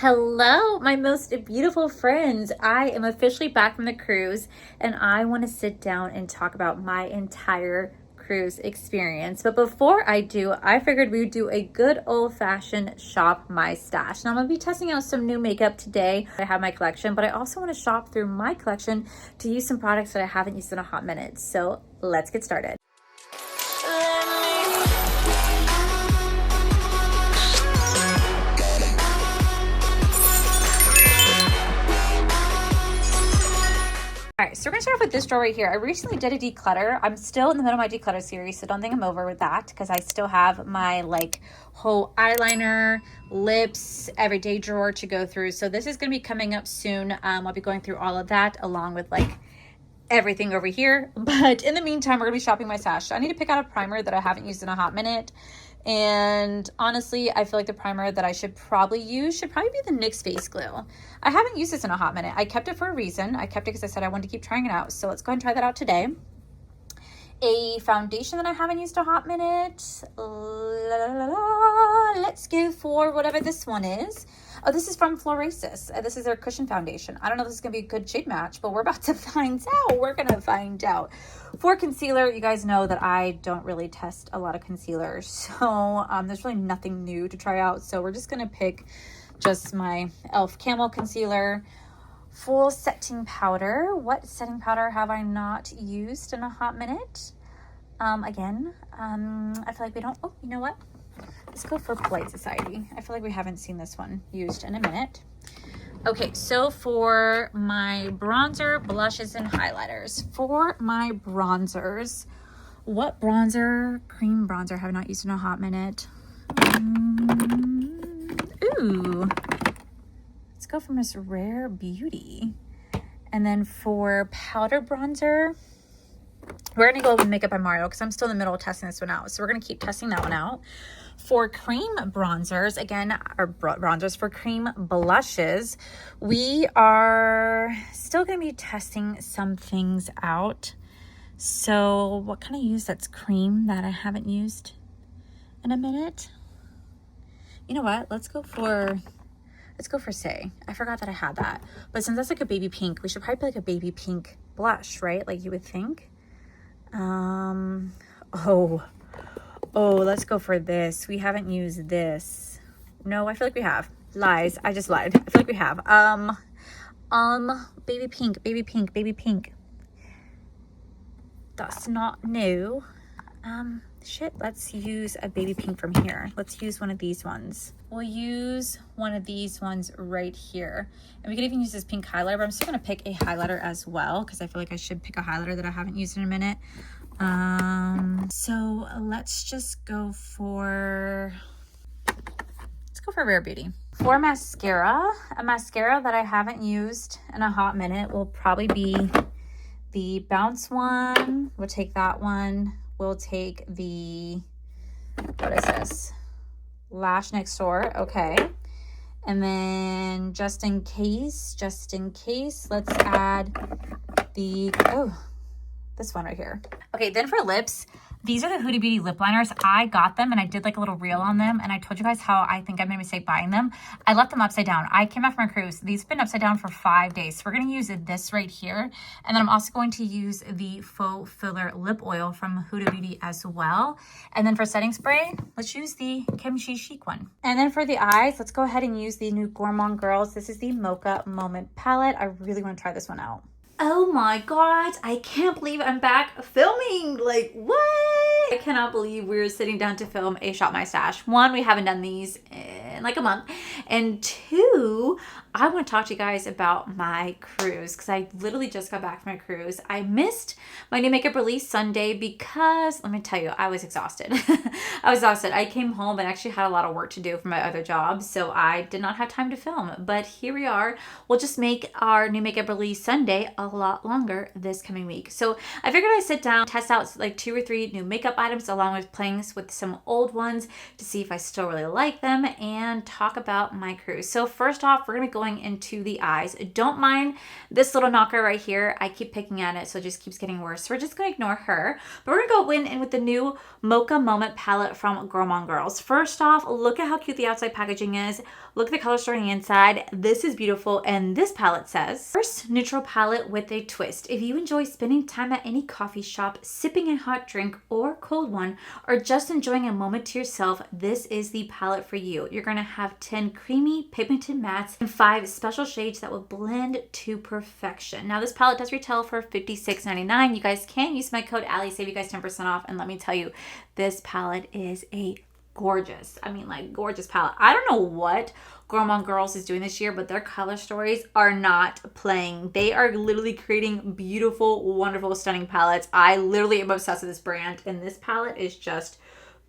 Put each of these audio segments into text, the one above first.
Hello, my most beautiful friends. I am officially back from the cruise and I want to sit down and talk about my entire cruise experience. But before I do, I figured we would do a good old-fashioned shop my stash. Now I'm going to be testing out some new makeup today. I have my collection, but I also want to shop through my collection to use some products that I haven't used in a hot minute. So let's get started. All right, so we're gonna start off with this drawer right here. I recently did a declutter. I'm still in the middle of my declutter series, so don't think I'm over with that because I still have my whole eyeliner, lips, everyday drawer to go through. So this is gonna be coming up soon. I'll be going through all of that along with everything over here. But in the meantime, we're gonna be shopping my stash. So I need to pick out a primer that I haven't used in a hot minute. And honestly, I feel like the primer that I should probably use should probably be the NYX face glue. I haven't used this in a hot minute. I kept it for a reason. I kept it because I said I wanted to keep trying it out. So let's go ahead and try that out today. A foundation that I haven't used a hot minute. Let's go for whatever this one is. Oh, this is from Florasis. This is their cushion foundation. I don't know if this is going to be a good shade match, but we're about to find out. We're going to find out. For concealer, you guys know that I don't really test a lot of concealer. So there's really nothing new to try out. So we're just going to pick just my e.l.f. Camel Concealer. Full setting powder. What setting powder have I not used in a hot minute? I feel like we don't. Oh, you know what? Let's go for Polite Society. I feel like we haven't seen this one used in a minute. Okay, so for my bronzer, blushes, and highlighters. For my bronzers, what bronzer, cream bronzer, have I not used in a hot minute? Ooh. Let's go for Miss Rare Beauty. And then for powder bronzer, we're going to go with Makeup by Mario because I'm still in the middle of testing this one out. So we're going to keep testing that one out. For cream bronzers, again, or bronzers, for cream blushes, we are still going to be testing some things out. So what can I use that's cream that I haven't used in a minute? You know what? Let's go for Say. I forgot that I had that. But since that's like a baby pink, we should probably put like a baby pink blush, right? Like you would think. Oh, let's go for this. We haven't used this. No, I feel like we have. Lies. I just lied. I feel like we have. Baby pink. That's not new. Let's use a baby pink from here. Let's use one of these ones. We'll use one of these ones right here. And we could even use this pink highlighter, but I'm still gonna pick a highlighter as well because I feel like I should pick a highlighter that I haven't used in a minute. So let's just go for Rare Beauty. For mascara, a mascara that I haven't used in a hot minute will probably be the Bounce one. We'll take that one. We'll take the, what is this? Lash Next Door, okay. And then just in case, let's add this one right here. Okay, then for lips, these are the Huda Beauty lip liners. I got them and I did like a little reel on them and I told you guys how I think I made a mistake buying them. I left them upside down. I came back from a cruise. These have been upside down for 5 days. So we're going to use this right here. And then I'm also going to use the Faux Filler Lip Oil from Huda Beauty as well. And then for setting spray, let's use the Kimchi Chic one. And then for the eyes, let's go ahead and use the new Gourmand Girls. This is the Mocha Moment palette. I really want to try this one out. Oh my god, I can't believe I'm back filming. Like, what? I cannot believe we're sitting down to film a Shop My Stash. One, we haven't done these in like a month. And two, I want to talk to you guys about my cruise because I literally just got back from my cruise. I missed my new makeup release Sunday because, let me tell you, I was exhausted. I came home and actually had a lot of work to do for my other job, so I did not have time to film. But here we are. We'll just make our new makeup release Sunday a lot longer this coming week. So I figured I'd sit down, test out like 2 or 3 new makeup items along with playing with some old ones to see if I still really like them. And and talk about my cruise. So first off, we're gonna be going into the eyes. Don't mind this little knocker right here. I keep picking at it, so it just keeps getting worse. So we're just gonna ignore her. But we're gonna go in with the new Mocha Moment palette from GRWM Girls. First off, look at how cute the outside packaging is. Look at the color story on the inside. This is beautiful, and this palette says, first neutral palette with a twist. If you enjoy spending time at any coffee shop, sipping a hot drink or cold one, or just enjoying a moment to yourself, this is the palette for you. You're gonna have 10 creamy pigmented mattes and 5 special shades that will blend to perfection. Now this palette does retail for $56.99. You guys can use my code Allie, save you guys 10% off, and let me tell you, this palette is a gorgeous, I mean like gorgeous palette. I don't know what GRWM Girls is doing this year, but their color stories are not playing. They are literally creating beautiful, wonderful, stunning palettes. I literally am obsessed with this brand, and this palette is just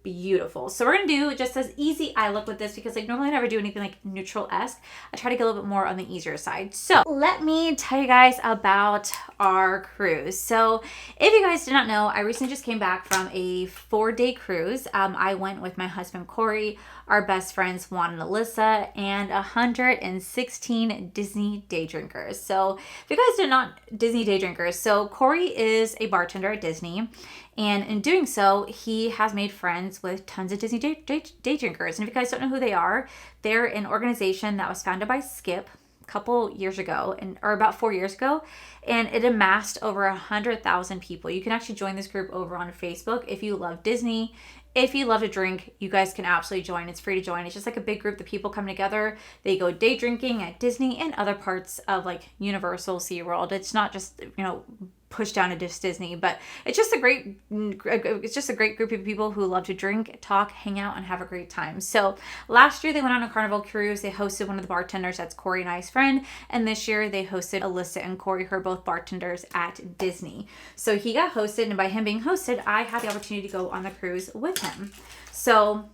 beautiful. So we're gonna do just as easy eye look with this, because like normally I never do anything like neutral-esque. I try to get a little bit more on the easier side. So let me tell you guys about our cruise. So if you guys did not know, I recently just came back from a 4-day cruise. I went with my husband Corey, our best friends Juan and Alyssa, and 116 Disney day drinkers. So if you guys are not Disney day drinkers, so Corey is a bartender at Disney, and in doing so, he has made friends with tons of Disney day drinkers. And if you guys don't know who they are, they're an organization that was founded by Skip a couple years ago, or about 4 years ago, and it amassed over 100,000 people. You can actually join this group over on Facebook if you love Disney. If you love to drink, you guys can absolutely join. It's free to join. It's just like a big group of people come together. They go day drinking at Disney and other parts of like Universal, SeaWorld. It's not just, you know, pushed down to Disney, but it's just a great group of people who love to drink, talk, hang out, and have a great time. So last year they went on a Carnival cruise. They hosted one of the bartenders, that's Corey and I's friend, and this year they hosted Alyssa and Corey, who are both bartenders at Disney. So he got hosted, and by him being hosted, I had the opportunity to go on the cruise with him. So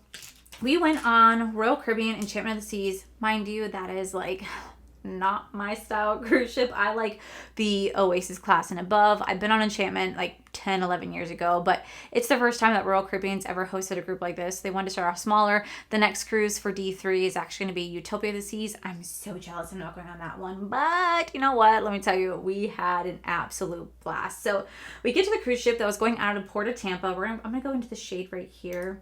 we went on Royal Caribbean Enchantment of the Seas. Mind you, that is like not my style cruise ship. I like the Oasis class and above. I've been on Enchantment like 10, 11 years ago, but it's the first time that Royal Caribbean's ever hosted a group like this. They wanted to start off smaller. The next cruise for D3 is actually going to be Utopia of the Seas. I'm so jealous I'm not going on that one, but you know what? Let me tell you, we had an absolute blast. So we get to the cruise ship that was going out of the port of Tampa. I'm going to go into the shade right here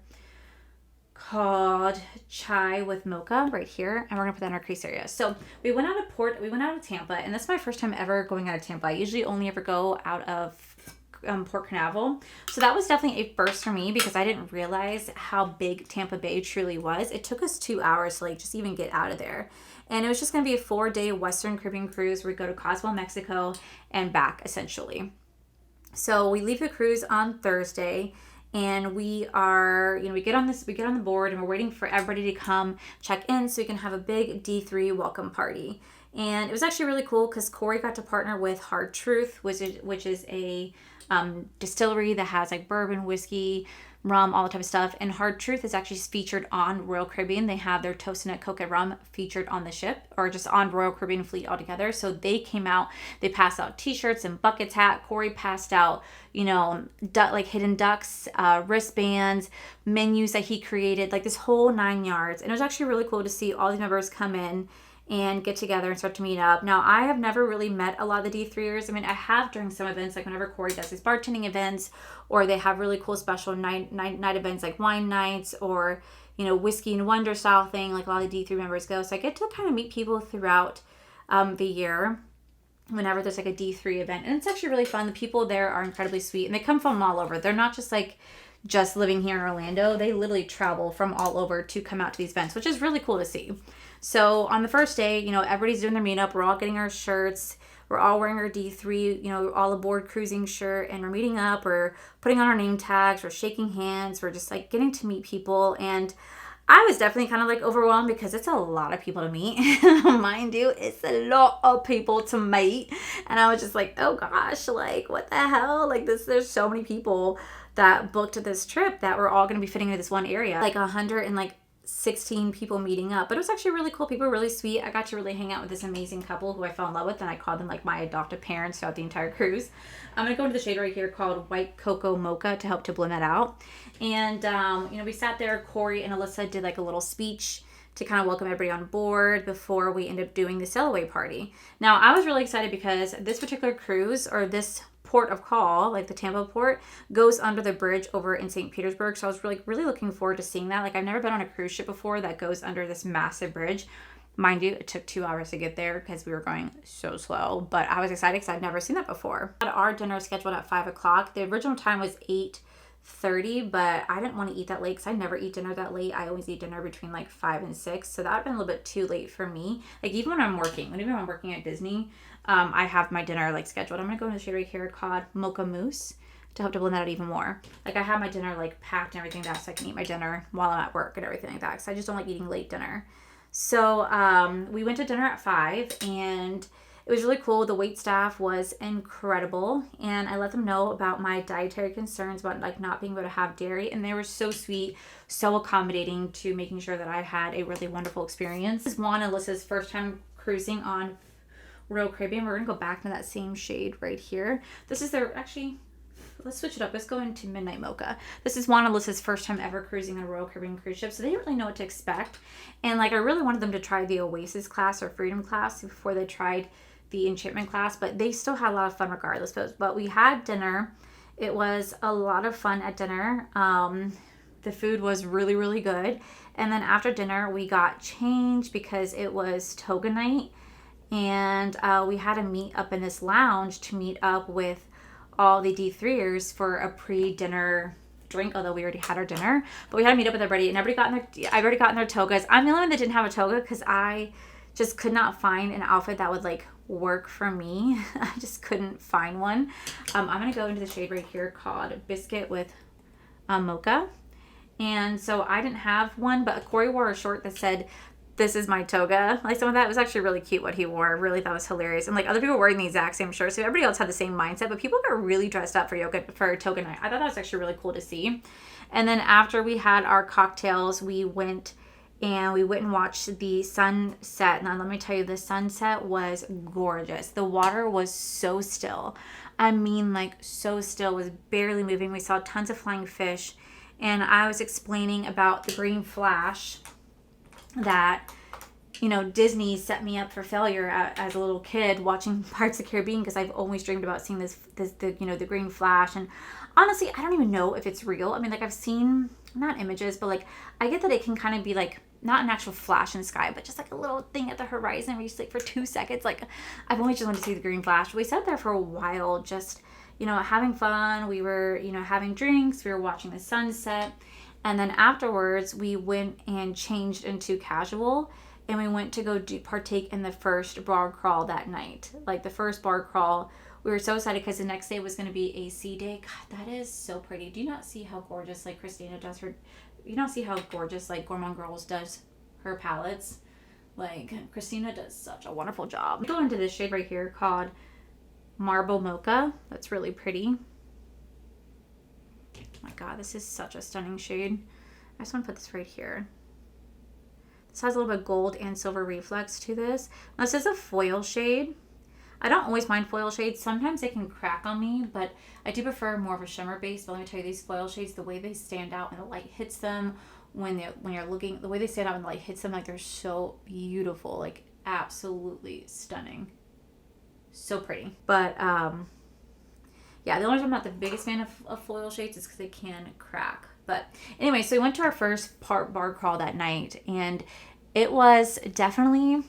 called Chai with Mocha right here, and we're gonna put that in our crease area. So we went out of Tampa, and this is my first time ever going out of Tampa. I usually only ever go out of Port Canaveral, so that was definitely a first for me, because I didn't realize how big Tampa Bay truly was. It took us 2 hours to like just even get out of there, and it was just gonna be a 4-day Western Caribbean cruise where we go to Cozumel, Mexico, and back essentially. So we leave the cruise on Thursday, and we are, we get on the board, and we're waiting for everybody to come check in so we can have a big D3 welcome party. And it was actually really cool because Corey got to partner with Hard Truth, which is a distillery that has like bourbon, whiskey, rum, all the type of stuff. And Hard Truth is actually featured on Royal Caribbean. They have their Toasted Nut Coca rum featured on the ship, or just on Royal Caribbean fleet altogether. So they came out, they passed out t-shirts and buckets hat. Corey passed out, like hidden ducks, wristbands, menus that he created, like this whole 9 yards. And it was actually really cool to see all these members come in and get together and start to meet up. Now, I have never really met a lot of the D3ers. I mean, I have during some events, like whenever Corey does his bartending events, or they have really cool special night events like wine nights, or, whiskey and wonder style thing, like a lot of the D3 members go. So I get to kind of meet people throughout the year whenever there's like a D3 event. And it's actually really fun. The people there are incredibly sweet, and they come from all over. They're not just like just living here in Orlando. They literally travel from all over to come out to these events, which is really cool to see. So on the first day, everybody's doing their meetup. We're all getting our shirts. We're all wearing our D3, all aboard cruising shirt, and we're meeting up. We're putting on our name tags. We're shaking hands. We're just like getting to meet people. And I was definitely kind of like overwhelmed because it's a lot of people to meet. Mind you, it's a lot of people to meet. And I was just like, oh gosh, like what the hell? Like there's so many people that booked this trip that we're all going to be fitting into this one area. Like 116 people meeting up. But it was actually really cool. People were really sweet. I got to really hang out with this amazing couple who I fell in love with, and I called them like my adoptive parents throughout the entire cruise. I'm going to go into the shade right here called White Cocoa Mocha to help to blend that out. And, we sat there. Corey and Alyssa did like a little speech to kind of welcome everybody on board before we end up doing the sail away party. Now, I was really excited because this particular cruise, or this port of call, like the Tampa port, goes under the bridge over in St. Petersburg. So I was really looking forward to seeing that. Like, I've never been on a cruise ship before that goes under this massive bridge. Mind you, it took 2 hours to get there because we were going so slow, but I was excited because I'd never seen that before. Our dinner scheduled at 5 o'clock. The original time was 8:30, but I didn't want to eat that late because I never eat dinner that late. I always eat dinner between like 5 and 6, so that would have been a little bit too late for me. Like, even when I'm working, whenever I'm working at Disney, I have my dinner like scheduled. I'm gonna go into the shade right here called Mocha Mousse to help to blend that out even more. Like, I have my dinner like packed and everything that so I can eat my dinner while I'm at work and everything like that, because I just don't like eating late dinner. So we went to dinner at 5, and it was really cool. The wait staff was incredible, and I let them know about my dietary concerns about like not being able to have dairy, and they were so sweet, so accommodating to making sure that I had a really wonderful experience. This is Juan and Alyssa's first time cruising on Royal Caribbean. We're gonna go back to that same shade right here. This is their, actually, let's switch it up. Let's go into Midnight Mocha. This is Juan and Alyssa's first time ever cruising on a Royal Caribbean cruise ship, so they didn't really know what to expect. And like, I really wanted them to try the Oasis class or Freedom class before they tried the Enchantment class, but they still had a lot of fun regardless. But we had dinner. It was a lot of fun at dinner. The food was really good. And then after dinner, we got changed because it was toga night, and we had to meet up in this lounge to meet up with all the D3ers for a pre-dinner drink, although we already had our dinner. But we had to meet up with everybody, and everybody got in their, I've already gotten their togas. I'm the only one that didn't have a toga because I just could not find an outfit that would like work for me. I just couldn't find one. I'm gonna go into the shade right here called Biscuit with Mocha. And so I didn't have one, but Corey wore a short that said, "This is my toga." Like, some of that was actually really cute what he wore. I really thought it was hilarious. And like, other people were wearing the exact same shirt, so everybody else had the same mindset, but people got really dressed up for toga night. I thought that was actually really cool to see. And then after we had our cocktails, we went and watched the sunset. Now, let me tell you, the sunset was gorgeous. The water was so still. I mean, like, so still, was barely moving. We saw tons of flying fish, and I was explaining about the green flash that, you know, Disney set me up for failure as a little kid watching Pirates of the Caribbean, because I've always dreamed about seeing the green flash. And honestly, I don't even know if it's real. I mean, like, I've seen, not images, but like, I get that it can kind of be like, not an actual flash in the sky, but just like a little thing at the horizon where you see like for 2 seconds. Like, I've only just wanted to see the green flash. We sat there for a while, just, you know, having fun. We were, you know, having drinks. We were watching the sunset. And then afterwards, we went and changed into casual, and we went to go partake in the first bar crawl that night. Like, the first bar crawl, we were so excited because the next day was going to be a sea day. God, that is so pretty. Do you not see how gorgeous, like, Christina does her, you don't see how gorgeous, like, Gourmand Girls does her palettes? Like, Christina does such a wonderful job. Go into this shade right here called Marble Mocha. That's really pretty. Oh my god, this is such a stunning shade. I just want to put this right here. This has a little bit of gold and silver reflex to this. Now, this is a foil shade. I don't always mind foil shades. Sometimes they can crack on me, but I do prefer more of a shimmer base. But let me tell you, these foil shades, the way they stand out when the light hits them, when you're looking, the way they stand out when the light hits them, like, they're so beautiful, like, absolutely stunning. So pretty. But yeah, the only reason I'm not the biggest fan of foil shades is because they can crack. But anyway, so we went to our first bar crawl that night, and it was definitely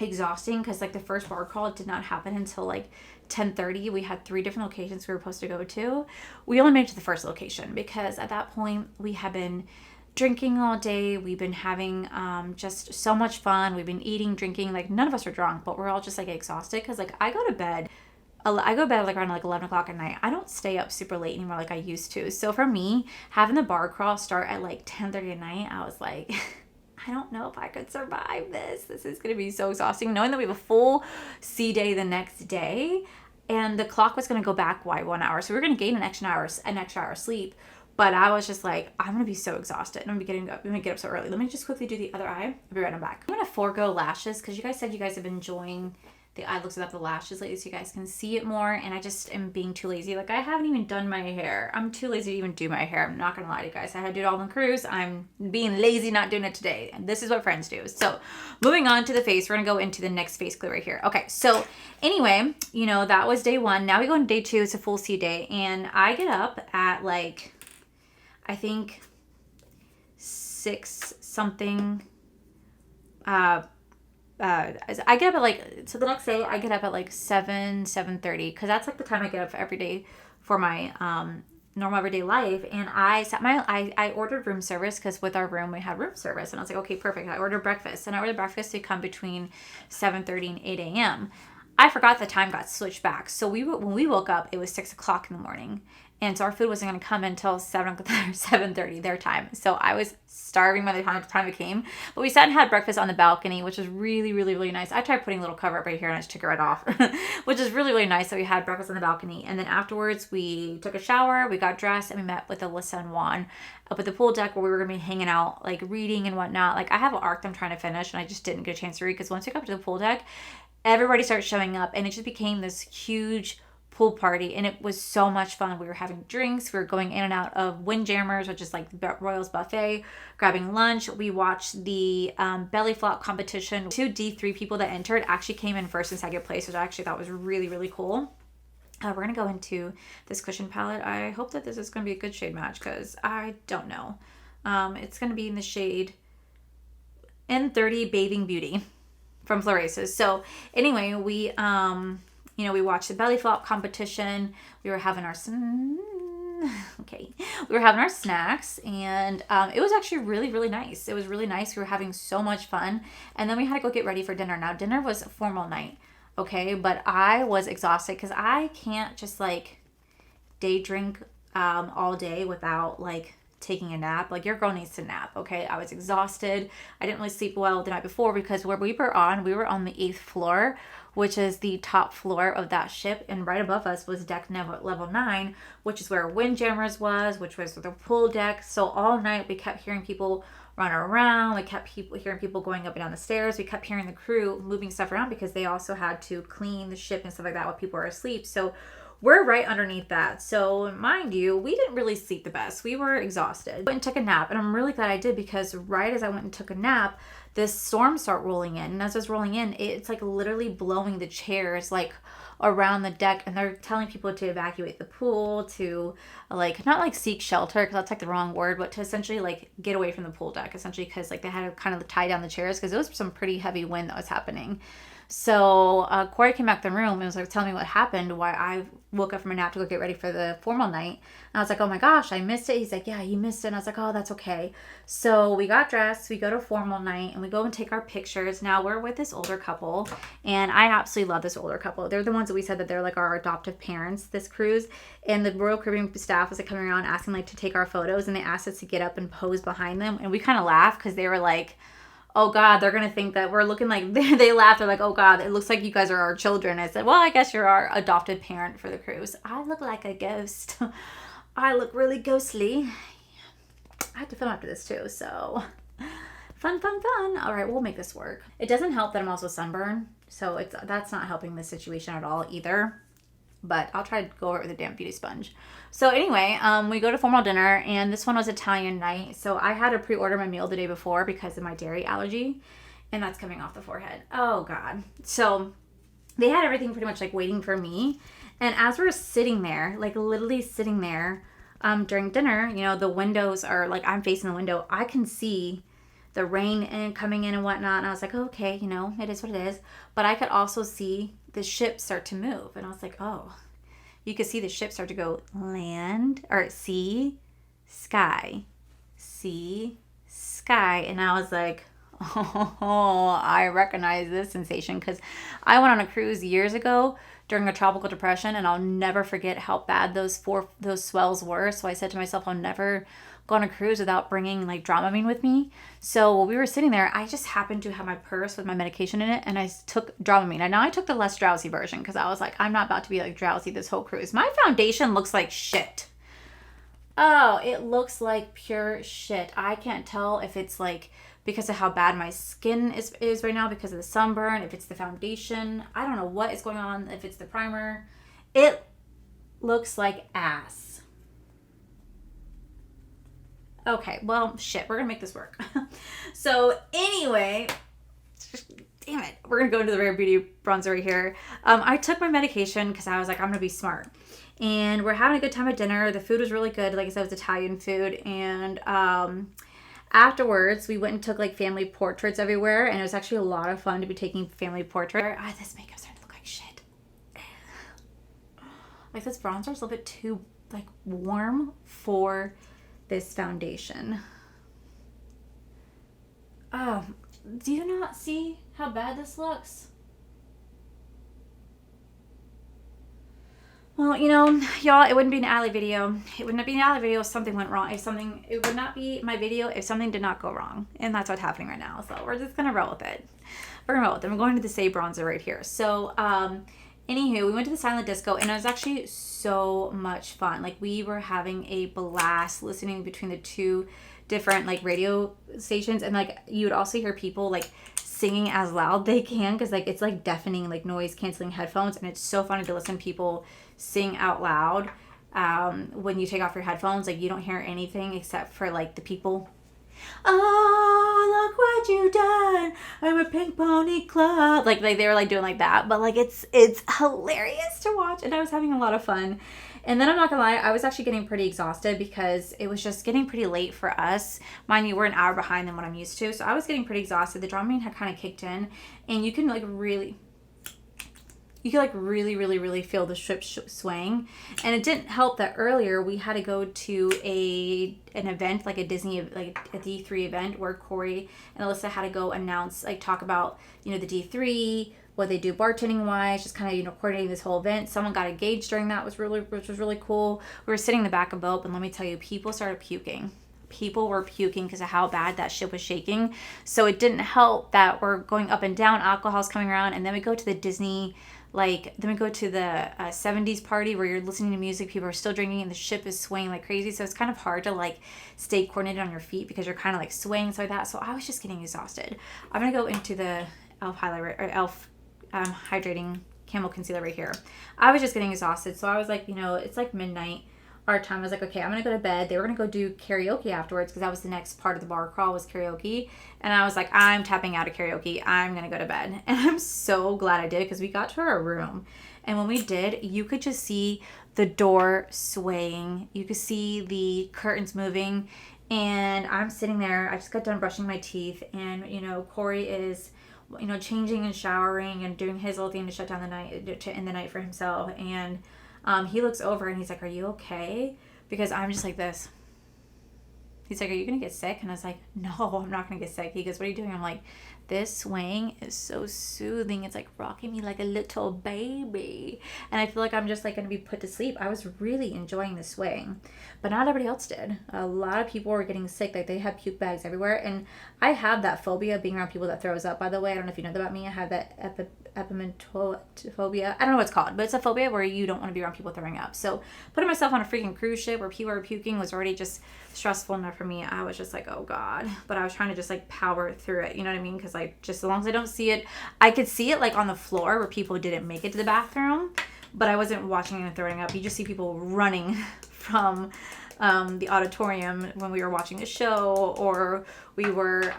exhausting because, like, the first bar crawl did not happen until like 10:30. We had 3 different locations we were supposed to go to. We only made it to the first location because at that point we had been drinking all day. We've been having just so much fun. We've been eating, drinking. Like, none of us are drunk, but we're all just like exhausted because, like, I go to bed like around like 11 o'clock at night. I don't stay up super late anymore like I used to. So for me, having the bar crawl start at like 10:30 at night, I was like, I don't know if I could survive this. This is going to be so exhausting. Knowing that we have a full sea day the next day, and the clock was going to go back by 1 hour. So we were going to gain an extra hour of sleep. But I was just like, I'm going to be so exhausted. And I'm going to get up so early. Let me just quickly do the other eye. I'll be right back. I'm going to forego lashes because you guys said you guys have been enjoying eye looks without the lashes lately so you guys can see it more, and I just am being too lazy. Like, I haven't even done my hair. I'm too lazy to even do my hair. I'm not gonna lie to you guys. I had to do it all on the cruise. I'm being lazy not doing it today, and this is what friends do. So moving on to the face, we're gonna go into the next face clear right here. Okay, so anyway, you know, that was day 1. Now we go into day 2. It's a full C day, and I get up at like, I think 6 something. I get up at like, so the next day I get up at like 7:30, because that's like the time I get up every day for my normal everyday life. And I ordered room service, because with our room we had room service, and I was like, okay, perfect. I ordered breakfast, and I ordered breakfast to come between 7:30 and 8 a.m. I forgot the time got switched back, so when we woke up, it was 6 o'clock in the morning. And so our food wasn't going to come until 7:30 their time. So I was starving by the time it came. But we sat and had breakfast on the balcony, which was really, really, really nice. I tried putting a little cover up right here, and I just took it right off, which is really, really nice. So we had breakfast on the balcony. And then afterwards, we took a shower, we got dressed, and we met with Alyssa and Juan up at the pool deck, where we were going to be hanging out, like reading and whatnot. Like, I have an arc I'm trying to finish, and I just didn't get a chance to read, because once we got to the pool deck, everybody started showing up, and it just became this huge pool party, and it was so much fun. We were having drinks, we were going in and out of Windjammers, which is like the Royals buffet, grabbing lunch. We watched the belly flop competition. 2 D3 people that entered actually came in first and second place, which I actually thought was really, really cool. We're going to go into this cushion palette. I hope that this is going to be a good shade match, because I don't know. It's going to be in the shade N30 Bathing Beauty from Floraces. So anyway, we we watched the belly flop competition. We were having our snacks, and it was actually really, really nice. It was really nice. We were having so much fun, and then we had to go get ready for dinner. Now, dinner was a formal night, okay, but I was exhausted, because I can't just like day drink all day without like taking a nap. Like, your girl needs to nap, okay? I was exhausted. I didn't really sleep well the night before, because where we were on the 8th floor, which is the top floor of that ship, and right above us was deck level 9, which is where Windjammers was, which was the pool deck. So all night we kept hearing people run around. We kept hearing people going up and down the stairs. We kept hearing the crew moving stuff around, because they also had to clean the ship and stuff like that while people were asleep. So we're right underneath that. So mind you, we didn't really sleep the best. We were exhausted. I went and took a nap, and I'm really glad I did, because right as I went and took a nap, this storm started rolling in. And as it was rolling in, it's like literally blowing the chairs like around the deck, and they're telling people to evacuate the pool, to like, not like seek shelter, because that's like the wrong word, but to essentially like get away from the pool deck, essentially, because like they had to kind of tie down the chairs, because it was some pretty heavy wind that was happening. So Corey came back to the room and was like telling me what happened, why I woke up from a nap to go get ready for the formal night. And I was like, oh my gosh, I missed it. He's like, yeah, you missed it. And I was like, oh, that's okay. So we got dressed, we go to formal night, and we go and take our pictures. Now we're with this older couple, and I absolutely love this older couple. They're the ones that we said that they're like our adoptive parents this cruise. And the Royal Caribbean staff was like coming around asking like to take our photos, and they asked us to get up and pose behind them. And we kind of laughed, because they were like, oh God, they're going to think that we're looking like, they laughed. They're like, oh God, it looks like you guys are our children. I said, well, I guess you're our adopted parent for the cruise. I look like a ghost. I look really ghostly. I have to film after this too, so fun. All right, we'll make this work. It doesn't help that I'm also sunburned, so that's not helping the situation at all either. But I'll try to go over it with a damp beauty sponge. So anyway, we go to formal dinner, and this one was Italian night. So I had to pre-order my meal the day before because of my dairy allergy, and that's coming off the forehead. Oh God. So they had everything pretty much like waiting for me. And as we're sitting there, like literally sitting there during dinner, you know, the windows are like, I'm facing the window. I can see the rain coming in and whatnot. And I was like, oh, okay, you know, it is what it is. But I could also see the ship start to move. And I was like, oh, you could see the ship start to go land, or sea, sky, sea, sky. And I was like, oh, I recognize this sensation, because I went on a cruise years ago during a tropical depression, and I'll never forget how bad those swells were. So I said to myself, I'll never go on a cruise without bringing like Dramamine with me. So while we were sitting there, I just happened to have my purse with my medication in it, and I took Dramamine. And now I took the less drowsy version, because I was like, I'm not about to be like drowsy this whole cruise. My foundation looks like shit. Oh, it looks like pure shit. I can't tell if it's like because of how bad my skin is right now because of the sunburn, if it's the foundation. I don't know what is going on, if it's the primer. It looks like ass. Okay, well, shit, we're gonna make this work. So anyway, damn it, we're gonna go into the Rare Beauty bronzer right here. I took my medication because I was like, I'm gonna be smart. And we're having a good time at dinner. The food was really good. Like I said, it was Italian food. And afterwards, we went and took like family portraits everywhere. And it was actually a lot of fun to be taking family portraits. This makeup's starting to look like shit. Like this bronzer is a little bit too like warm for this foundation. Do you not see how bad this looks? Well, you know, y'all, it wouldn't be an Allie video. It would not be an Allie video if something went wrong. It would not be my video if something did not go wrong. And that's what's happening right now. So we're just going to roll with it. We're going to roll with it. I'm going to the Say bronzer right here. So, anywho, we went to the silent disco and it was actually so much fun. Like we were having a blast listening between the two different like radio stations. And like you would also hear people like singing as loud they can because like it's like deafening, like noise canceling headphones. And it's so funny to listen to people sing out loud when you take off your headphones. Like you don't hear anything except for like the people. Oh, look what you done. I'm a pink pony club. Like they were like doing like that. But like it's hilarious to watch. And I was having a lot of fun. And then I'm not gonna lie, I was actually getting pretty exhausted because it was just getting pretty late for us. Mind you, we're an hour behind than what I'm used to. So I was getting pretty exhausted. The Dramamine had kind of kicked in. And you can like really feel the ship swaying. And it didn't help that earlier we had to go to an event, like a Disney, like a D3 event where Corey and Alyssa had to go announce, like talk about, you know, the D3, what they do bartending wise, just kind of, you know, coordinating this whole event. Someone got engaged during that, which was really cool. We were sitting in the back of the boat, and let me tell you, people started puking. People were puking because of how bad that ship was shaking. So it didn't help that we're going up and down, alcohol's coming around, and then we go to the Disney, then we go to the 70s party where you're listening to music, people are still drinking, and the ship is swaying like crazy. So it's kind of hard to like stay coordinated on your feet because you're kind of like swaying like that. So I was just getting exhausted. I'm gonna go into the e.l.f. highlighter, or e.l.f. Hydrating Camo Concealer right here. I was just getting exhausted. So I was like, you know, it's like midnight our time. I was like, okay, I'm gonna go to bed. They were gonna go do karaoke afterwards because that was the next part of the bar crawl was karaoke. And I was like, I'm tapping out of karaoke. I'm gonna go to bed. And I'm so glad I did because we got to our room. And when we did, you could just see the door swaying. You could see the curtains moving. And I'm sitting there. I just got done brushing my teeth. And, you know, Corey is, you know, changing and showering and doing his little thing to shut down the night, to end the night for himself. And he looks over and he's like, are you okay? Because I'm just like this. He's like, are you going to get sick? And I was like, no, I'm not going to get sick. He goes, what are you doing? I'm like, this swaying is so soothing. It's like rocking me like a little baby. And I feel like I'm just like going to be put to sleep. I was really enjoying the swaying, but not everybody else did. A lot of people were getting sick. Like they had puke bags everywhere. And I have that phobia being around people that throws up, by the way. I don't know if you know that about me. I have that epimentophobia. I don't know what it's called, but it's a phobia where you don't want to be around people throwing up. So putting myself on a freaking cruise ship where people are puking was already just stressful enough for me. I was just like, oh God. But I was trying to just like power through it. You know what I mean? Because like, just as long as I don't see it, I could see it like on the floor where people didn't make it to the bathroom, but I wasn't watching them throwing up. You just see people running from the auditorium when we were watching a show, or we were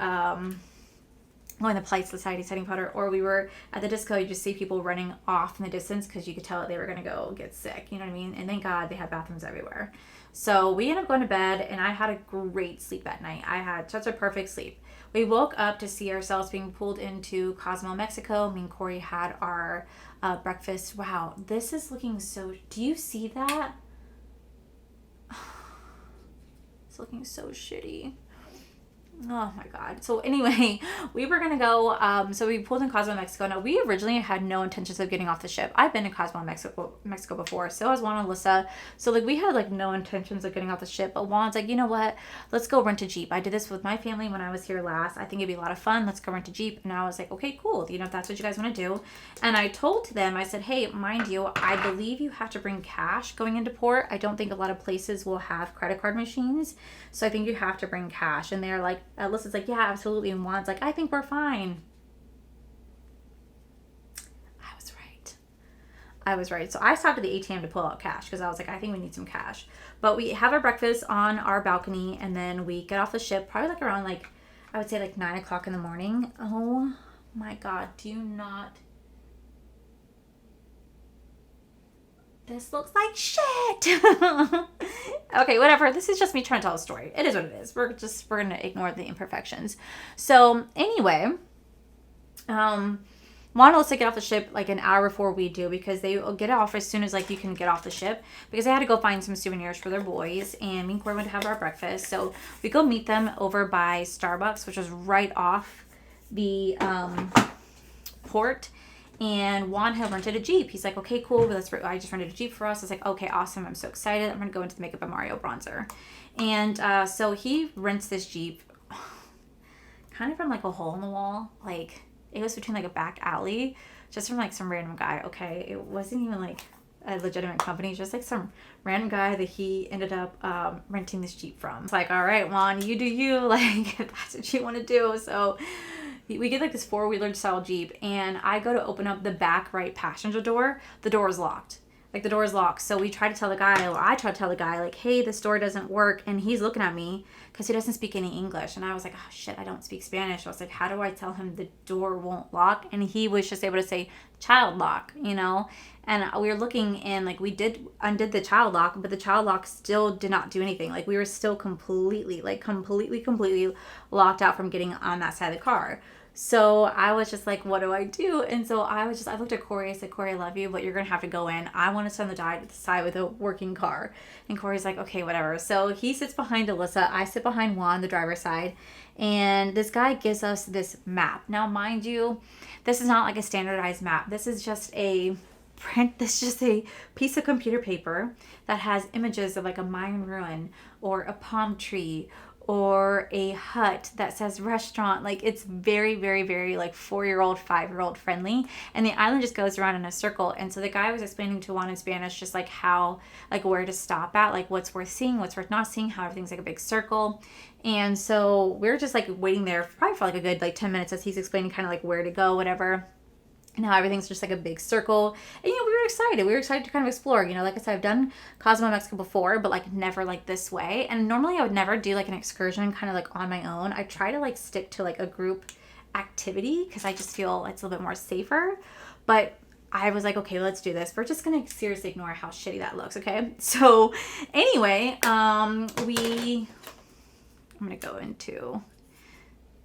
going to Polite Society setting powder, or we were at the disco. You just see people running off in the distance because you could tell they were going to go get sick. You know what I mean? And thank God they had bathrooms everywhere. So we ended up going to bed, and I had a great sleep that night. I had such a perfect sleep. We woke up to see ourselves being pulled into Cozumel, Mexico. Me and Corey had our breakfast. Wow, this is looking so... Do you see that? It's looking so shitty. Oh my God. So anyway, we were going to go, so we pulled in Cozumel, Mexico. Now, we originally had no intentions of getting off the ship. I've been to Cozumel, Mexico before. So has Juan and Alyssa. So like we had like no intentions of getting off the ship. But Juan's like, you know what? Let's go rent a Jeep. I did this with my family when I was here last. I think it'd be a lot of fun. Let's go rent a Jeep. And I was like, okay, cool. You know, if that's what you guys want to do. And I told them, I said, hey, mind you, I believe you have to bring cash going into port. I don't think a lot of places will have credit card machines. So I think you have to bring cash. And they're like, Alyssa's like, yeah, absolutely. And Juan's like, I think we're fine. I was right. So I stopped at the ATM to pull out cash because I was like, I think we need some cash. But we have our breakfast on our balcony, and then we get off the ship probably like around like, I would say like 9 o'clock in the morning. Oh my God, do you not? This looks like shit. Okay, whatever. This is just me trying to tell a story. It is what it is. We're going to ignore the imperfections. So anyway, Juan and Alyssa get off the ship like an hour before we do because they will get off as soon as like you can get off the ship because they had to go find some souvenirs for their boys, and me and Corey went to have our breakfast. So we go meet them over by Starbucks, which was right off the port, and Juan had rented a Jeep. He's like, okay, cool, I just rented a Jeep for us. I was like, okay, awesome, I'm so excited. I'm gonna go into the Makeup by Mario bronzer. And so he rents this Jeep kind of from like a hole in the wall, like it was between like a back alley, just from like some random guy. Okay, it wasn't even like a legitimate company, just like some random guy that he ended up renting this Jeep from. It's like, all right, Juan, you do you, like if that's what you want to do. So we get like this 4-wheeler style Jeep, and I go to open up the back right passenger door. The door is locked. Like the door is locked. So we try to tell the guy, or I try to tell the guy, like, hey, this door doesn't work. And he's looking at me because he doesn't speak any English. And I was like, oh shit, I don't speak Spanish. I was like, how do I tell him the door won't lock? And he was just able to say child lock, you know? And we were looking, and like we undid the child lock, but the child lock still did not do anything. Like we were still completely locked out from getting on that side of the car. So I was just like, what do I do? And so I looked at Corey. I said, Corey, I love you, but you're going to have to go in. I want to sit on the side with a working car. And Corey's like, okay, whatever. So he sits behind Alyssa. I sit behind Juan, the driver's side. And this guy gives us this map. Now, mind you, this is not like a standardized map. This is just a piece of computer paper that has images of like a Mayan ruin or a palm tree or a hut that says restaurant. Like it's very, very, very like 4-year-old, 5-year-old friendly. And the island just goes around in a circle. And so the guy was explaining to Juan in Spanish just like how, like where to stop at, like what's worth seeing, what's worth not seeing, how everything's like a big circle. And so we're just like waiting there probably for like a good like 10 minutes as he's explaining kind of like where to go, whatever. Now everything's just like a big circle. And, we were excited. We were excited to kind of explore. Like I said, I've done Cozumel, Mexico before, but like never like this way. And normally I would never do like an excursion kind of like on my own. I try to like stick to like a group activity because I just feel it's a little bit more safer. But I was like, okay, let's do this. We're just going to seriously ignore how shitty that looks, okay? So anyway, I'm going to go into,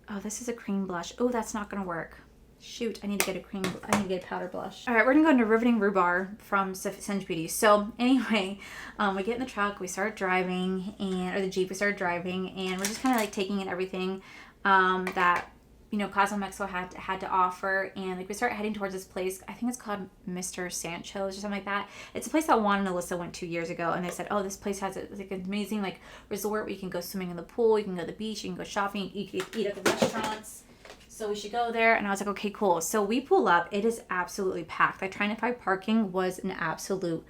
oh, this is a cream blush. Oh, that's not going to work. Shoot, I need to get a powder blush. All right, we're gonna go into Riveting Rhubarb from Singe Beauty. So anyway, we get in the truck, we start driving, or the Jeep, we started driving, and we're just kind of like taking in everything that, Cozumel, Mexico had to offer. And like we start heading towards this place. I think it's called Mr. Sancho's or something like that. It's a place that Juan and Alyssa went 2 years ago, and they said, oh, this place has like an amazing like resort where you can go swimming in the pool, you can go to the beach, you can go shopping, you can eat at the restaurants. So we should go there. And I was like, okay, cool. So we pull up. It is absolutely packed. Like trying to find parking was an absolute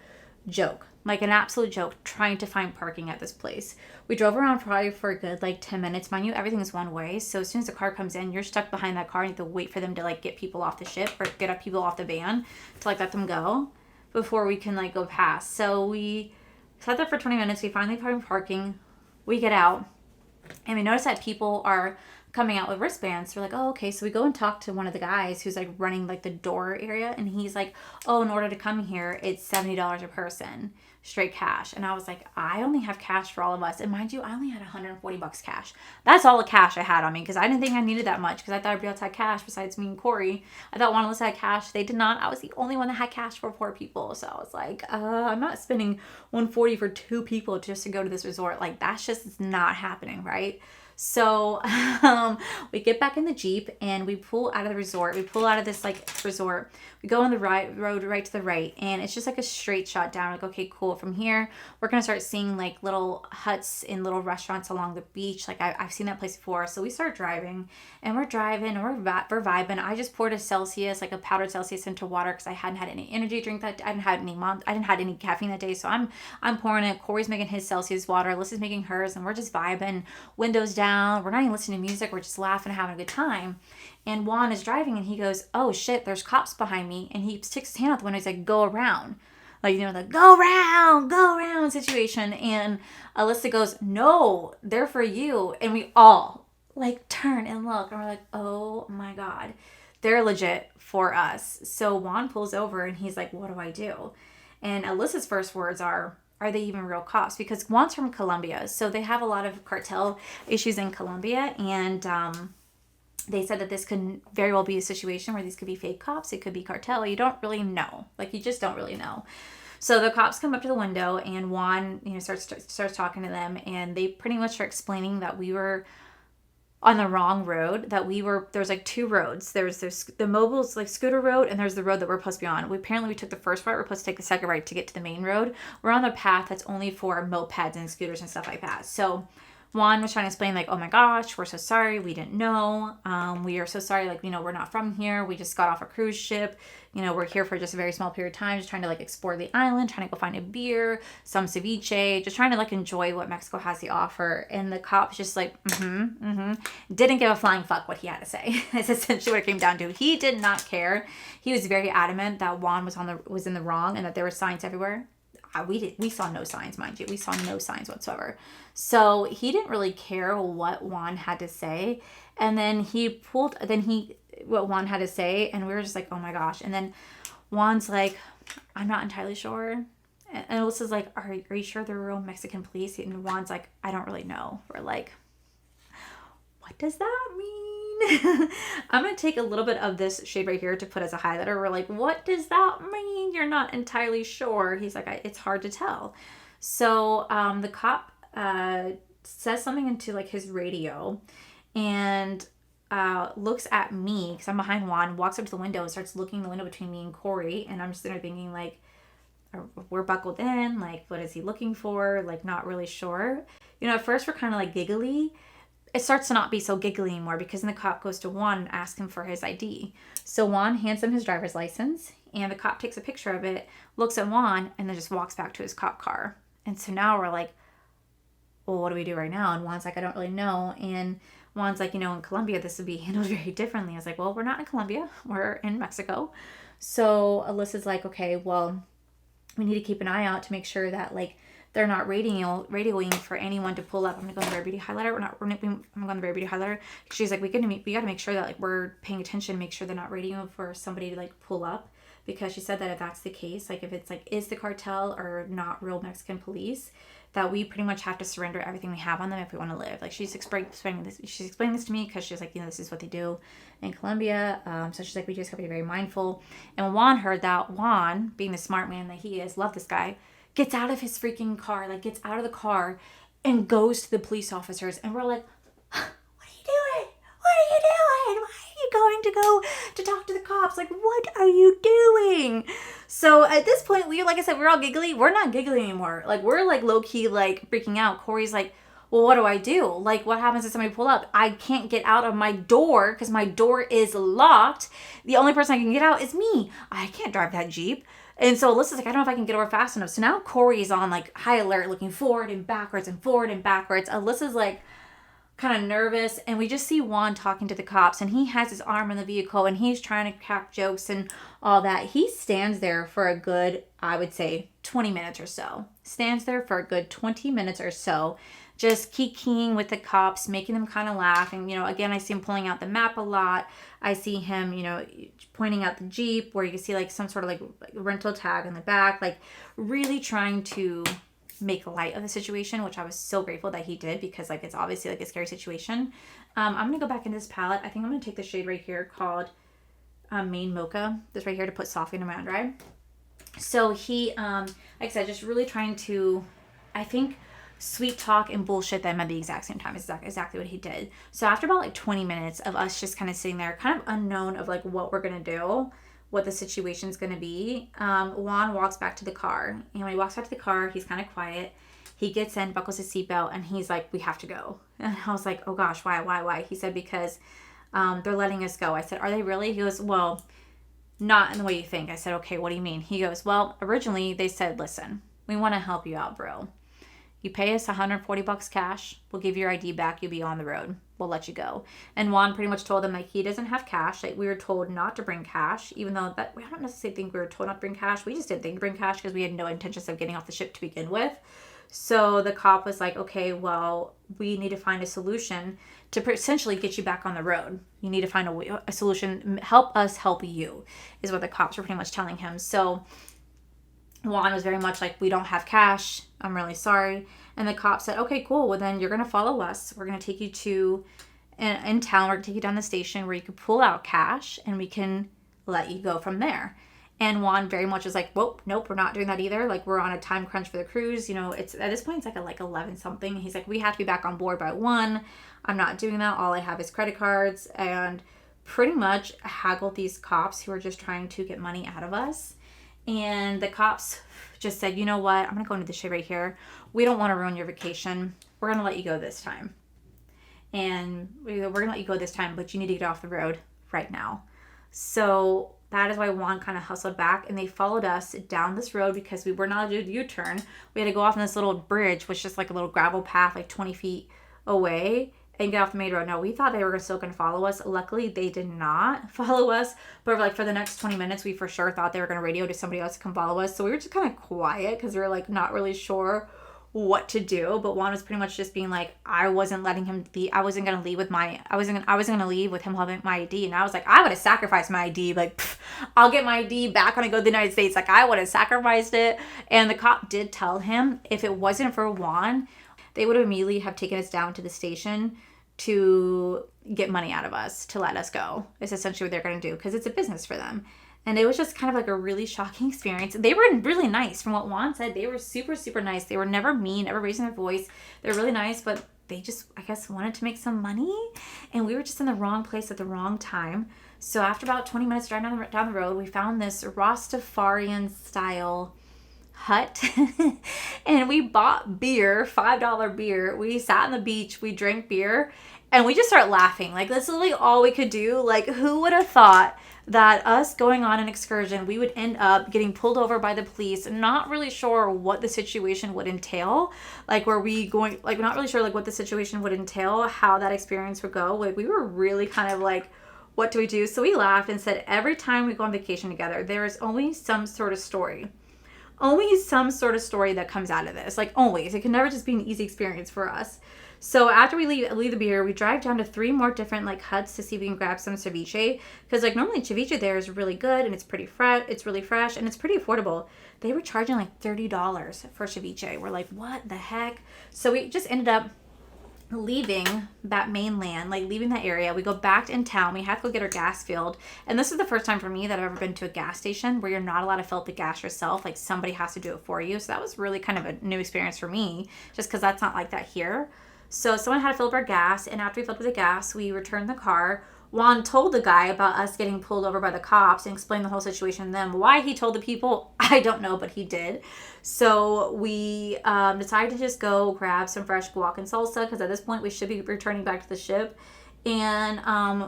joke. Like an absolute joke trying to find parking at this place. We drove around probably for a good like 10 minutes. Mind you, everything is one way. So as soon as the car comes in, you're stuck behind that car and you have to wait for them to like get people off the ship or get people off the van to like let them go before we can like go past. So we sat there for 20 minutes. We finally find parking. We get out and we notice that people are coming out with wristbands. So we're like, oh, okay. So we go and talk to one of the guys who's like running like the door area. And he's like, oh, in order to come here, it's $70 a person, straight cash. And I was like, I only have cash for all of us. And mind you, I only had $140 cash. That's all the cash I had on me because I didn't think I needed that much because I thought everybody else had cash besides me and Corey. I thought one of us had cash. They did not. I was the only one that had cash for 4 people. So I was like, I'm not spending $140 for 2 people just to go to this resort. Like that's just not happening, right? So we get back in the Jeep and we pull out of the resort. We pull out of this like resort. We go on the road right to the right, and it's just like a straight shot down. Like, okay, cool. From here, we're gonna start seeing like little huts in little restaurants along the beach. Like I've seen that place before. So we start driving, and we're driving, and we're vibing. I just poured a Celsius, like a powdered Celsius, into water because I hadn't had any energy drink I didn't have any caffeine that day. So I'm pouring it. Corey's making his Celsius water. Alyssa's making hers, and we're just vibing, windows down. down. We're not even listening to music. We're just laughing and having a good time. And Juan is driving and he goes, oh shit, there's cops behind me. And he sticks his hand out the window. He's like, go around. Like, the go around situation. And Alyssa goes, no, they're for you. And we all like turn and look. And we're like, oh my God, they're legit for us. So Juan pulls over and he's like, what do I do? And Alyssa's first words are they even real cops? Because Juan's from Colombia. So they have a lot of cartel issues in Colombia. And they said that this could very well be a situation where these could be fake cops. It could be cartel. You don't really know. Like, you just don't really know. So the cops come up to the window and Juan, starts talking to them. And they pretty much are explaining that we were on the wrong road, there's like two roads. There's the mobile's like scooter road, and there's the road that we're supposed to be on. We took the first right, we're supposed to take the second right to get to the main road. We're on the path that's only for mopeds and scooters and stuff like that. So Juan was trying to explain like, oh my gosh, we're so sorry, we didn't know. We are so sorry, like, we're not from here. We just got off a cruise ship. We're here for just a very small period of time, just trying to like explore the island, trying to go find a beer, some ceviche, just trying to like enjoy what Mexico has to offer. And the cops just like, didn't give a flying fuck what he had to say. That's essentially what it came down to. He did not care. He was very adamant that Juan was in the wrong and that there were signs everywhere. We saw no signs, mind you. We saw no signs whatsoever. So he didn't really care what Juan had to say. And then what Juan had to say, and we were just like, oh my gosh. And then Juan's like, I'm not entirely sure. And Alyssa's like, are you sure they're real Mexican police? And Juan's like, I don't really know. We're like, what does that mean? I'm going to take a little bit of this shade right here to put as a highlighter. We're like, what does that mean? You're not entirely sure. He's like, it's hard to tell. So the cop says something into like his radio and looks at me because I'm behind Juan, walks up to the window and starts looking in the window between me and Corey. And I'm just there thinking like, we're buckled in. Like, what is he looking for? Like, not really sure. At first we're kind of like giggly. It starts to not be so giggly anymore because then the cop goes to Juan and asks him for his ID. So Juan hands him his driver's license and the cop takes a picture of it, looks at Juan, and then just walks back to his cop car. And so now we're like, well, what do we do right now? And Juan's like, I don't really know. And Juan's like, in Colombia, this would be handled very differently. I was like, well, we're not in Colombia. We're in Mexico. So Alyssa's like, okay, well, we need to keep an eye out to make sure that, like, they're not radioing for anyone to pull up. I'm gonna go on the Rare Beauty highlighter. I'm gonna go on the Rare Beauty highlighter. She's like, we got to make sure that like we're paying attention, make sure they're not radioing for somebody to like pull up, because she said that if that's the case, like if it's like is the cartel or not real Mexican police, that we pretty much have to surrender everything we have on them if we want to live. Like she's explaining this to me because she's like, this is what they do in Colombia. So she's like, we just have to be very mindful. And when Juan heard that, Juan, being the smart man that he is, love this guy, gets out of his freaking car, like gets out of the car and goes to the police officers. And we're like, what are you doing? What are you doing? Why are you going to go to talk to the cops? Like, what are you doing? So at this point, like I said, we're all giggly. We're not giggly anymore. Like, we're like low key, like freaking out. Corey's like, well, what do I do? Like, what happens if somebody pull up? I can't get out of my door because my door is locked. The only person I can get out is me. I can't drive that Jeep. And so Alyssa's like, I don't know if I can get over fast enough. So now Corey's on like high alert, looking forward and backwards and forward and backwards. Alyssa's like kind of nervous. And we just see Juan talking to the cops. And he has his arm in the vehicle and he's trying to crack jokes and all that. He stands there for a good, I would say, 20 minutes or so. Stands there for a good 20 minutes or so. Just kikiing with the cops, making them kind of laugh. And, again, I see him pulling out the map a lot. I see him, pointing out the Jeep where you can see like some sort of like rental tag in the back, like really trying to make light of the situation, which I was so grateful that he did because like it's obviously like a scary situation. I'm going to go back into this palette. I think I'm going to take the shade right here called Main Mocha. This right here to put softly into my under eye. So he, like I said, just really trying to, I think, sweet talk and bullshit them at the exact same time. Is exactly what he did. So after about like 20 minutes of us just kind of sitting there, kind of unknown of like what we're going to do, what the situation's going to be, Juan walks back to the car. And when he walks back to the car, he's kind of quiet. He gets in, buckles his seatbelt, and he's like, we have to go. And I was like, oh gosh, why? He said, because they're letting us go. I said, are they really? He goes, well, not in the way you think. I said, okay, what do you mean? He goes, well, originally they said, listen, we want to help you out, bro. You pay us $140 cash. We'll give you your ID back. You'll be on the road. We'll let you go. And Juan pretty much told them like he doesn't have cash. Like we were told not to bring cash, even though that I don't necessarily think we were told not to bring cash. We just didn't think to bring cash because we had no intentions of getting off the ship to begin with. So the cop was like, okay, well, we need to find a solution to essentially get you back on the road. You need to find a solution. Help us help you, is what the cops were pretty much telling him. So Juan was very much like, we don't have cash. I'm really sorry. And the cop said, okay, cool. Well, then you're going to follow us. We're going to take you to, in town, we're going to take you down the station where you can pull out cash and we can let you go from there. And Juan very much is like, whoa, nope, we're not doing that either. Like, we're on a time crunch for the cruise. You know, it's at this point, it's like 11 something. He's like, we have to be back on board by 1. I'm not doing that. All I have is credit cards. And pretty much haggled these cops who are just trying to get money out of us. And the cops just said, you know what? I'm going to go into this shit right here. We don't want to ruin your vacation. We're going to let you go this time. And we're going to let you go this time, but you need to get off the road right now. So that is why Juan kind of hustled back, and they followed us down this road because we were not to do the U-turn. We had to go off on this little bridge, which is just like a little gravel path, like 20 feet away, and get off the main road. Now, we thought they were still going to follow us. Luckily, they did not follow us. But like for the next 20 minutes, we for sure thought they were going to radio to somebody else to come follow us. So we were just kind of quiet because we were like not really sure what to do. But Juan was pretty much just being like, I wasn't letting him leave. I wasn't going to leave with I wasn't going to leave with him having my ID. And I was like, I would have sacrificed my ID. Like, I'll get my ID back when I go to the United States. Like, I would have sacrificed it. And the cop did tell him if it wasn't for Juan, they would have immediately have taken us down to the station to get money out of us, to let us go. It's essentially what they're going to do because it's a business for them. And it was just kind of like a really shocking experience. They were really nice. From what Juan said, they were super, super nice. They were never mean, never raising their voice. They're really nice, but they just, I guess, wanted to make some money. And we were just in the wrong place at the wrong time. So after about 20 minutes driving down the road, we found this Rastafarian style hut and we bought beer, $5 beer. We sat on the beach, we drank beer, and we just started laughing. Like, that's literally all we could do. Like, who would have thought that us going on an excursion, we would end up getting pulled over by the police, not really sure what the situation would entail. Like, were we going, like, not really sure, like, what the situation would entail, how that experience would go. Like, we were really kind of like, what do we do? So we laughed and said, every time we go on vacation together, there is only some sort of story. Always some sort of story that comes out of this. Like, always. It can never just be an easy experience for us. So after we leave the beer, we drive down to 3 more different like huts to see if we can grab some ceviche. Because like normally ceviche there is really good and it's pretty fresh. It's really fresh and it's pretty affordable. They were charging like $30 for ceviche. We're like, what the heck? So we just ended up leaving that mainland, like leaving that area. We go back in town. We have to go get our gas filled. And this is the first time for me that I've ever been to a gas station where you're not allowed to fill up the gas yourself. Like somebody has to do it for you. So that was really kind of a new experience for me, just because that's not like that here. So someone had to fill up our gas. And after we filled up the gas, we returned the car. Juan told the guy about us getting pulled over by the cops and explained the whole situation to them. Why he told the people, I don't know, but he did. So we decided to just go grab some fresh guac and salsa because at this point we should be returning back to the ship. And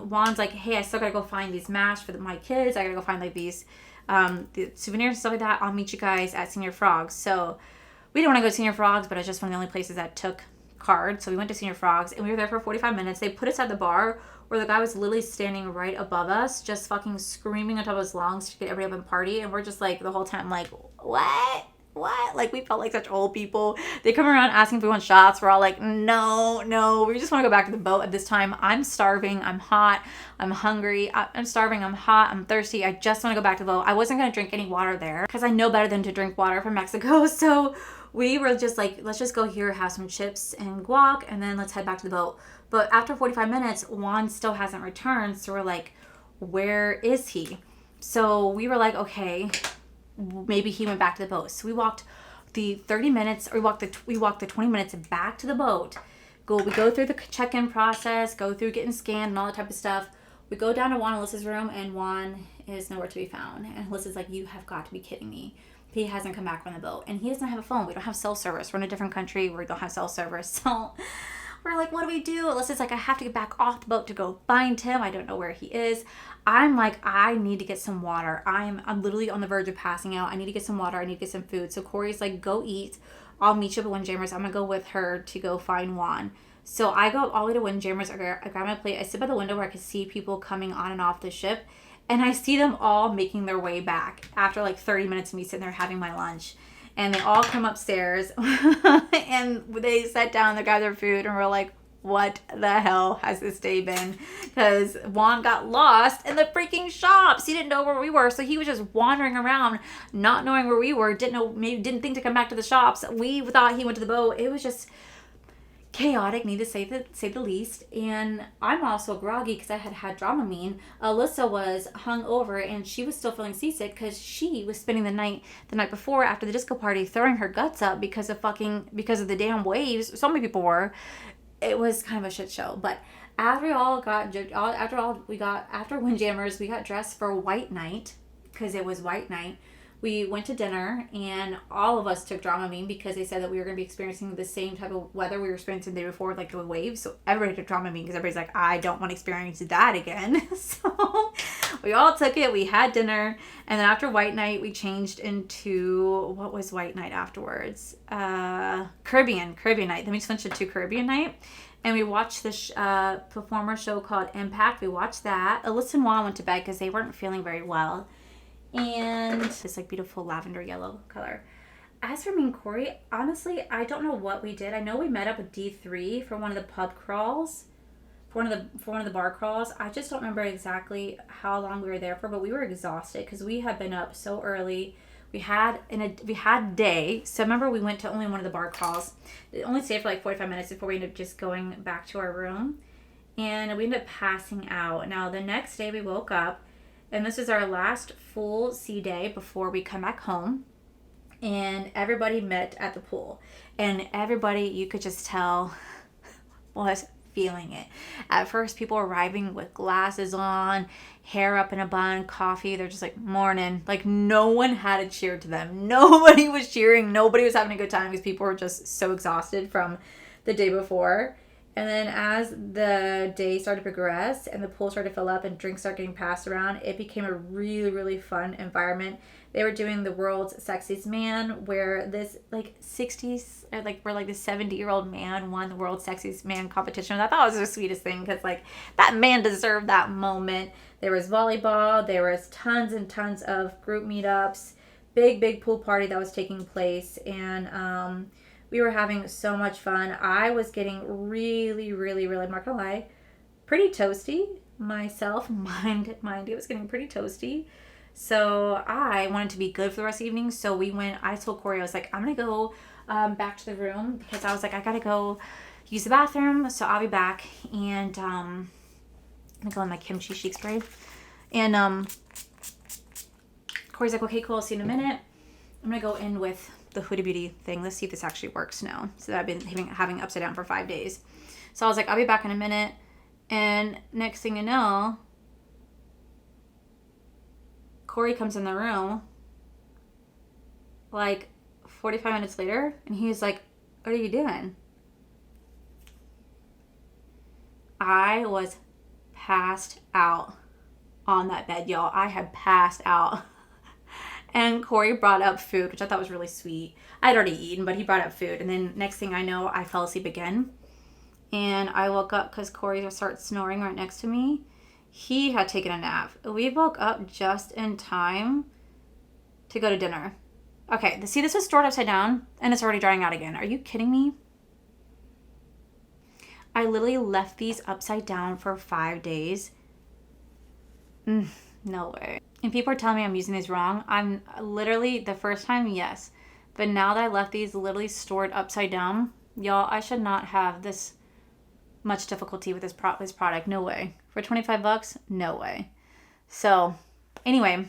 Juan's like, hey, I still gotta go find these masks for my kids. I gotta go find like these the souvenirs and stuff like that. I'll meet you guys at Senior Frogs. So we didn't want to go to Senior Frogs, but it's just one of the only places that took cards. So we went to Senior Frogs and we were there for 45 minutes. They put us at the bar where the guy was literally standing right above us, just fucking screaming on top of his lungs to get everybody up and party. And we're just like the whole time like, what? Like we felt like such old people. They come around asking if we want shots. We're all like, no. We just want to go back to the boat at this time. I'm starving. I'm hot. I'm hungry. I'm starving. I'm hot. I'm thirsty. I just want to go back to the boat. I wasn't going to drink any water there because I know better than to drink water from Mexico. So we were just like, let's just go here, have some chips and guac, and then let's head back to the boat. But after 45 minutes, Juan still hasn't returned. So we're like, where is he? So we were like, okay, maybe he went back to the boat. So we walked the 30 minutes, or we walked the 20 minutes back to the boat. We go through the check-in process, go through getting scanned and all that type of stuff. We go down to Juan and Alyssa's room, and Juan is nowhere to be found. And Alyssa's like, you have got to be kidding me. He hasn't come back from the boat. And he doesn't have a phone. We don't have cell service. We're in a different country where we don't have cell service. So we're like, what do we do? Alyssa's like, I have to get back off the boat to go find him. I don't know where he is. I'm like, I need to get some water. I'm literally on the verge of passing out. I need to get some water. I need to get some food. So Corey's like, go eat. I'll meet you up at Windjammers. I'm gonna go with her to go find Juan. So I go all the way to Windjammers. I grab my plate. I sit by the window where I could see people coming on and off the ship. And I see them all making their way back after like 30 minutes of me sitting there having my lunch. And they all come upstairs and they sat down, they got their food, and we're like, what the hell has this day been? Because Juan got lost in the freaking shops. He didn't know where we were, so he was just wandering around, not knowing where we were. Maybe didn't think to come back to the shops. We thought he went to the boat. It was just chaotic, need to say the least. And I'm also groggy because I had Dramamine. Alyssa was hungover and she was still feeling seasick because she was spending the night before after the disco party throwing her guts up because of the damn waves. So many people were. It was kind of a shit show. But after Windjammers, we got dressed for white night because it was white night. We went to dinner, and all of us took Dramamine because they said that we were going to be experiencing the same type of weather we were experiencing the day before, like the waves. So everybody took Dramamine because everybody's like, I don't want to experience that again. So we all took it. We had dinner, and then after white night, we changed into, what was white night afterwards? Caribbean night. Then we switched into Caribbean night. And we watched this performer show called Impact. We watched that. Alyssa and Juan went to bed because they weren't feeling very well. And this like beautiful lavender yellow color. As for me and Corey, honestly, I don't know what we did. I know we met up with D3 for one of the pub crawls, for one of the bar crawls. I just don't remember exactly how long we were there for, but we were exhausted because we had been up so early. We had day. So remember we went to only one of the bar crawls. It only stayed for like 45 minutes before we ended up just going back to our room. And we ended up passing out. Now the next day we woke up, and this is our last full sea day before we come back home. And everybody met at the pool. And everybody, you could just tell, was feeling it. At first, people were arriving with glasses on, hair up in a bun, coffee. They're just like, morning. Like, no one had a cheer to them. Nobody was cheering. Nobody was having a good time because people were just so exhausted from the day before. And then as the day started to progress and the pool started to fill up and drinks started getting passed around, it became a really, really fun environment. They were doing the world's sexiest man, where this like 60s, like where like the 70-year-old man won the world's sexiest man competition. I thought it was the sweetest thing because like that man deserved that moment. There was volleyball. There was tons and tons of group meetups, big pool party that was taking place. And, we were having so much fun. I was getting really, really, really, I'm not gonna lie, pretty toasty myself. Mind you, it was getting pretty toasty. So I wanted to be good for the rest of the evening. So I told Corey, I was like, I'm gonna go back to the room because I was like, I gotta go use the bathroom. So I'll be back. And I'm gonna go in my kimchi chic spray. And Corey's like, okay, cool, I'll see you in a minute. I'm gonna go in with the Huda Beauty thing. Let's see if this actually works now. So that I've been having upside down for 5 days. So I was like, I'll be back in a minute. And next thing you know, Corey comes in the room like 45 minutes later. And he's like, what are you doing? I was passed out on that bed, y'all. I had passed out. And Corey brought up food, which I thought was really sweet. I had already eaten, but he brought up food. And then next thing I know, I fell asleep again. And I woke up because Corey just started snoring right next to me. He had taken a nap. We woke up just in time to go to dinner. Okay, see, this was stored upside down, and it's already drying out again. Are you kidding me? I literally left these upside down for 5 days. No way. And people are telling me I'm using these wrong. I'm literally, the first time, yes. But now that I left these literally stored upside down, y'all, I should not have this much difficulty with this product. No way. For 25 bucks, no way. So, anyway,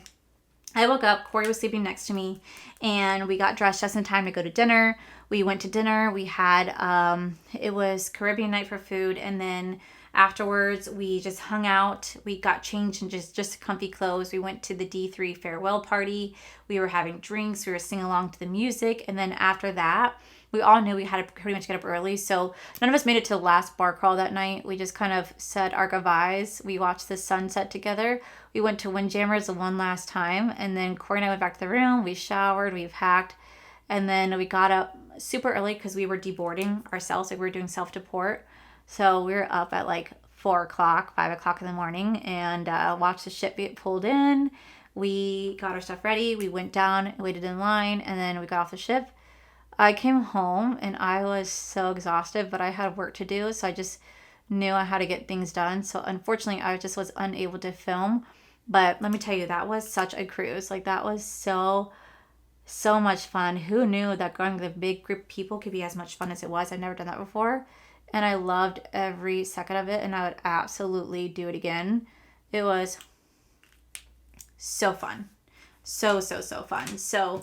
I woke up. Corey was sleeping next to me. And we got dressed just in time to go to dinner. We went to dinner. We had, it was Caribbean night for food. And then afterwards, we just hung out. We got changed in just comfy clothes. We went to the D3 farewell party. We were having drinks. We were singing along to the music. And then after that, we all knew we had to pretty much get up early. So none of us made it to the last bar crawl that night. We just kind of said our goodbyes. We watched the sunset together. We went to Windjammers the one last time. And then Corey and I went back to the room. We showered. We packed. And then we got up super early because we were deboarding ourselves. Like we were doing self-deport. So we were up at like 4 o'clock, 5 o'clock in the morning and watched the ship get pulled in. We got our stuff ready. We went down, waited in line, and then we got off the ship. I came home and I was so exhausted, but I had work to do. So I just knew I had to get things done. So unfortunately, I just was unable to film. But let me tell you, that was such a cruise. Like that was so much fun. Who knew that going with a big group of people could be as much fun as it was? I've never done that before. And I loved every second of it. And I would absolutely do it again. It was so fun. So fun. So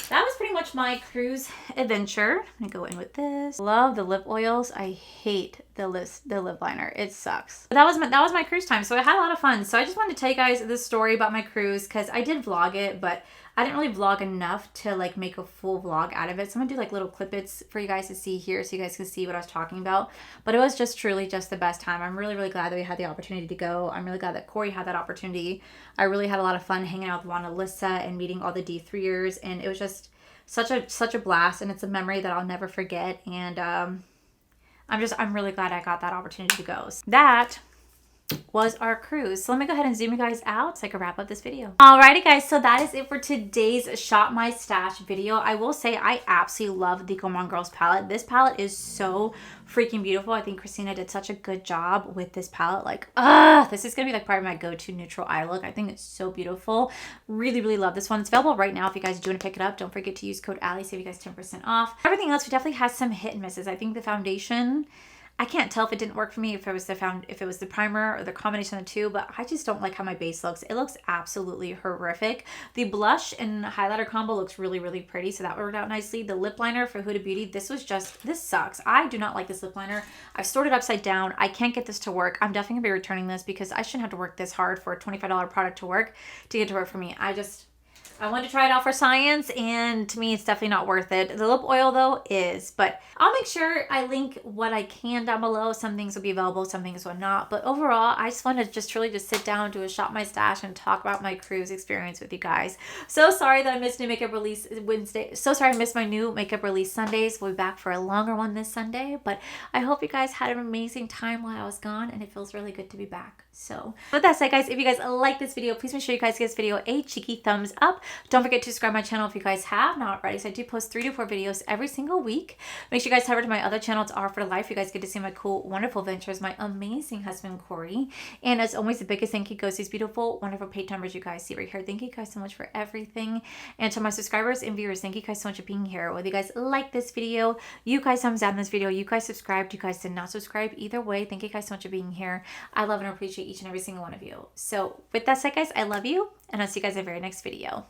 that was pretty much my cruise adventure. I'm gonna go in with this. Love the lip oils. I hate the lip liner. It sucks. But that was my cruise time. So I had a lot of fun. So I just wanted to tell you guys this story about my cruise because I did vlog it, but I didn't really vlog enough to like make a full vlog out of it. So I'm gonna do like little clippets for you guys to see here so you guys can see what I was talking about. But it was just truly just the best time. I'm really glad that we had the opportunity to go. I'm really glad that Corey had that opportunity. I really had a lot of fun hanging out with Juan and Alyssa and meeting all the D3ers, and it was just such a blast, and it's a memory that I'll never forget. And I'm really glad I got that opportunity to go. So that was our cruise. So let me go ahead and zoom you guys out so I can wrap up this video. Alrighty guys, so that is it for today's Shop My Stash video. I will say I absolutely love the Gourmand Girls palette. This palette is so freaking beautiful. I think Christina did such a good job with this palette. Like, this is gonna be like probably my go-to neutral eye look. I think it's so beautiful. Really love this one. It's available right now if you guys do want to pick it up. Don't forget to use code Allie, save you guys 10% off. Everything else, we definitely has some hit and misses. I think the foundation, I can't tell if it didn't work for me, if it was the primer or the combination of the two, but I just don't like how my base looks. It looks absolutely horrific. The blush and highlighter combo looks really pretty, so that worked out nicely. The lip liner for Huda Beauty, this sucks. I do not like this lip liner. I've stored it upside down. I can't get this to work. I'm definitely gonna be returning this because I shouldn't have to work this hard for a $25 product to get it to work for me. I wanted to try it out for science, and to me, it's definitely not worth it. The lip oil, though, is. But I'll make sure I link what I can down below. Some things will be available, some things will not. But overall, I just want to truly sit down, do a Shop My Stash, and talk about my cruise experience with you guys. So sorry that I missed new makeup release Wednesday. So sorry I missed my new makeup release Sundays. We'll be back for a longer one this Sunday. But I hope you guys had an amazing time while I was gone, and it feels really good to be back. So with that said, guys, if you guys like this video, please make sure you guys give this video a cheeky thumbs up. Don't forget to subscribe to my channel if you guys have not already. So I do post 3 to 4 videos every single week. Make sure you guys head over to my other channel. It's R for Life. You guys get to see my cool, wonderful adventures, my amazing husband, Corey. And as always, the biggest thank you goes to these beautiful, wonderful page numbers you guys see right here. Thank you guys so much for everything. And to my subscribers and viewers, thank you guys so much for being here. Whether you guys like this video, you guys thumbs down this video, you guys subscribed, you guys did not subscribe, either way, thank you guys so much for being here. I love and appreciate each and every single one of you. So with that said, guys, I love you, and I'll see you guys in the very next video.